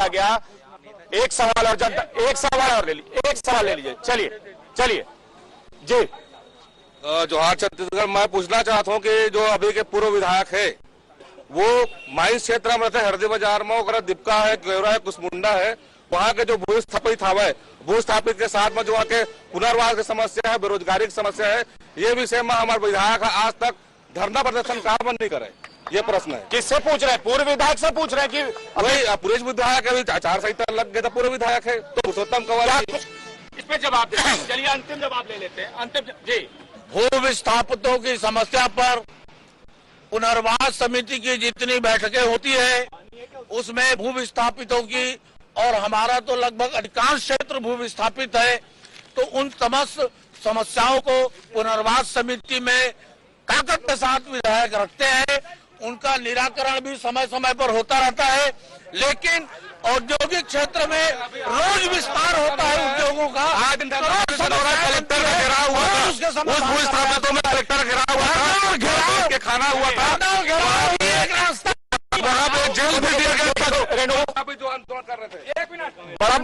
गया। एक सवाल और जनता, एक सवाल और ले लीजिए, एक सवाल ले लीजिए। चलिए चलिए जी। जोहार छत्तीसगढ़। मैं पूछना चाहता हूँ कि जो अभी के पूर्व विधायक है वो माइंस क्षेत्र में रहते, हरदी बाजार में, वगैरह दीपका है, केवरा है, कुसमुंडा है, वहाँ के जो भूस्थापित हवा भूस्थापित के साथ में जो वहाँ के पुनर्वास की समस्या है, बेरोजगारी की समस्या है, ये विषय में हमारे विधायक आज तक धरना प्रदर्शन काम नहीं करे। ये प्रश्न है। किससे पूछ रहे हैं? पूर्व विधायक से पूछ रहे हैं कि वही पूर्व विधायक है, आचार संहिता लग गया था, पूर्व विधायक है तो पुरुषोत्तम कंवर इस पे जवाब देते हैं। चलिए अंतिम जवाब ले लेते हैं। अंतिम जी। भू विस्थापितों की समस्या पर पुनर्वास समिति की जितनी बैठकें होती है उसमें भू विस्थापितों की, और हमारा तो लगभग अधिकांश क्षेत्र भू विस्थापित है, तो उन समस्त समस्याओं को पुनर्वास समिति में ताकत के साथ विधायक रखते हैं। उनका निराकरण भी समय समय पर होता रहता है, लेकिन औद्योगिक क्षेत्र में रोज विस्तार होता है उद्योगों का। कलेक्टर का घेराव हुआ था, उस भूस्थापितों में कलेक्टर का घेराव हुआ था, घेराव के खाना हुआ था, एक रास्ता वहाँ पे जेल भी दिया गया था जो आंदोलन कर रहे थे। बड़ा